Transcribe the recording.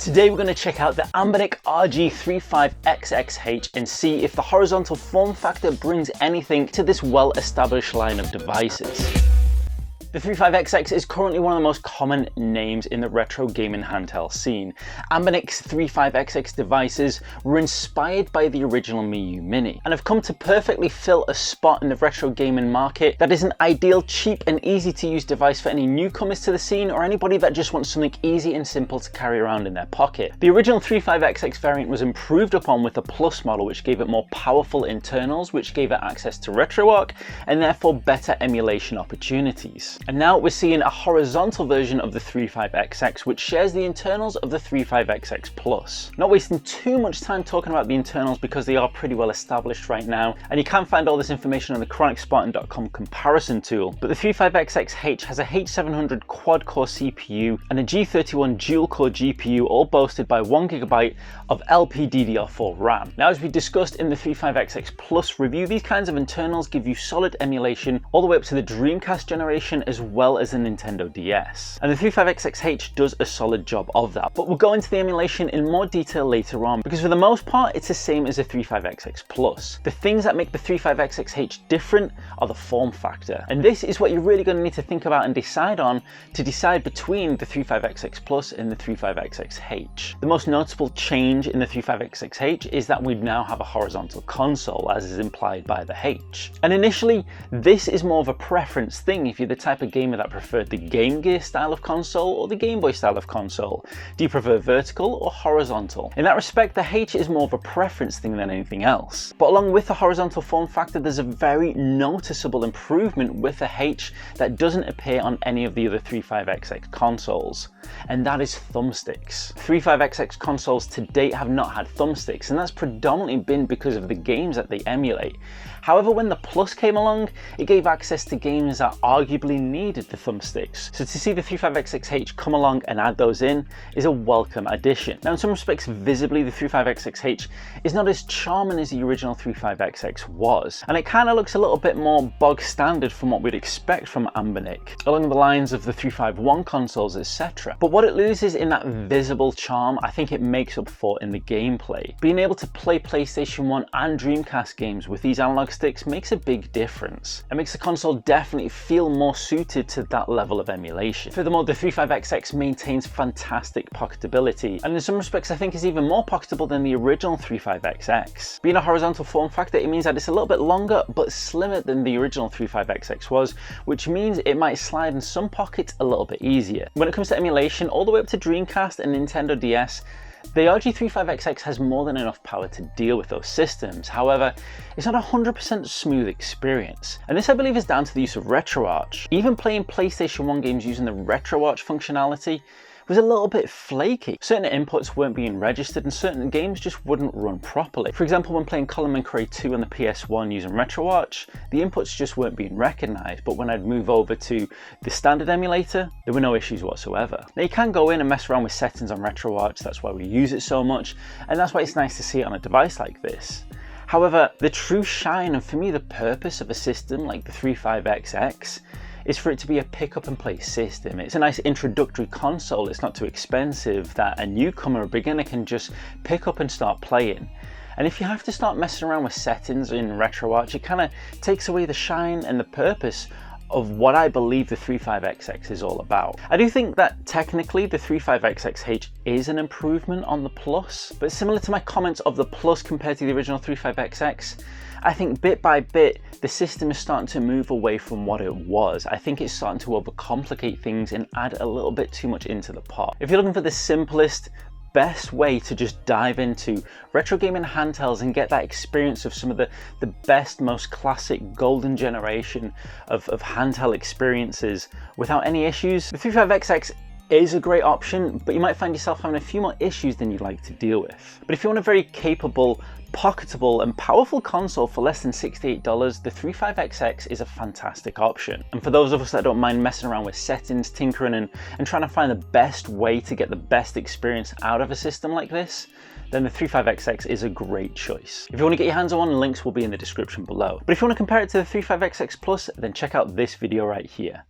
Today we're going to check out the Anbernic RG35XXH and see if the horizontal form factor brings anything to this well-established line of devices. The 35XX is currently one of the most common names in the retro gaming handheld scene. Anbernic's 35XX devices were inspired by the original Miyoo Mini and have come to perfectly fill a spot in the retro gaming market that is an ideal, cheap and easy to use device for any newcomers to the scene or anybody that just wants something easy and simple to carry around in their pocket. The original 35XX variant was improved upon with the Plus model, which gave it more powerful internals, which gave it access to RetroArch and therefore better emulation opportunities. And now we're seeing a horizontal version of the 35XX which shares the internals of the 35XX Plus. Not wasting too much time talking about the internals because they are pretty well established right now, and you can find all this information on the ChronicSpartan.com comparison tool. But the 35XXH has a H700 quad-core CPU and a G31 dual-core GPU, all boasted by 1GB of LPDDR4 RAM. Now, as we discussed in the 35XX Plus review, these kinds of internals give you solid emulation all the way up to the Dreamcast generation as well as the Nintendo DS. And the 35XXH does a solid job of that, but we'll go into the emulation in more detail later on because for the most part it's the same as the 35XX Plus. The things that make the 35XXH different are the form factor, and this is what you're really going to need to think about and decide on to decide between the 35XX Plus and the 35XXH. The most notable change in the 35XXH is that we now have a horizontal console, as is implied by the H. And initially this is more of a preference thing if you're the type of gamer that preferred the Game Gear style of console or the Game Boy style of console. Do you prefer vertical or horizontal? In that respect, the H is more of a preference thing than anything else. But along with the horizontal form factor, there's a very noticeable improvement with the H that doesn't appear on any of the other 35XX consoles, and that is thumbsticks. 35XX consoles to date have not had thumbsticks, and that's predominantly been because of the games that they emulate. However, when the Plus came along, it gave access to games that arguably needed the thumbsticks. So to see the 35XXH come along and add those in is a welcome addition. Now, in some respects, visibly, the 35XXH is not as charming as the original 35XX was, and it kind of looks a little bit more bog standard from what we'd expect from Anbernic, along the lines of the 351 consoles, etc. But what it loses in that visible charm, I think it makes up for in the gameplay. Being able to play PlayStation 1 and Dreamcast games with these analog sticks makes a big difference. It makes the console definitely feel more suited to that level of emulation. Furthermore, the 35XX maintains fantastic pocketability, and in some respects I think is even more pocketable than the original 35XX. Being a horizontal form factor, it means that it's a little bit longer but slimmer than the original 35XX was, which means it might slide in some pockets a little bit easier. When it comes to emulation, all the way up to Dreamcast and Nintendo DS, the RG35XX has more than enough power to deal with those systems. However, it's not a 100% smooth experience, and this I believe is down to the use of RetroArch. Even playing PlayStation 1 games using the RetroArch functionality was a little bit flaky. Certain inputs weren't being registered and certain games just wouldn't run properly. For example, when playing Colin McRae 2 on the PS1 using RetroArch, the inputs just weren't being recognized, but when I'd move over to the standard emulator, there were no issues whatsoever. Now, you can go in and mess around with settings on RetroArch, that's why we use it so much, and that's why it's nice to see it on a device like this. However, the true shine, and for me the purpose of a system like the 35XX, is for it to be a pick up and play system. It's a nice introductory console, it's not too expensive, that a newcomer or beginner can just pick up and start playing. And if you have to start messing around with settings in RetroArch, it kind of takes away the shine and the purpose of what I believe the 35XX is all about. I do think that technically the 35XXH is an improvement on the Plus, but similar to my comments of the Plus compared to the original 35XX, I think bit by bit the system is starting to move away from what it was. I think it's starting to overcomplicate things and add a little bit too much into the pot. If you're looking for the simplest, best way to just dive into retro gaming handhelds and get that experience of some of the best, most classic golden generation of handheld experiences without any issues, the 35XX is a great option, but you might find yourself having a few more issues than you'd like to deal with. But if you want a very capable, pocketable and powerful console for less than $68, the 35XX is a fantastic option. And for those of us that don't mind messing around with settings, tinkering and trying to find the best way to get the best experience out of a system like this, then the 35XX is a great choice. If you want to get your hands on one, links will be in the description below. But if you want to compare it to the 35XX Plus, then check out this video right here.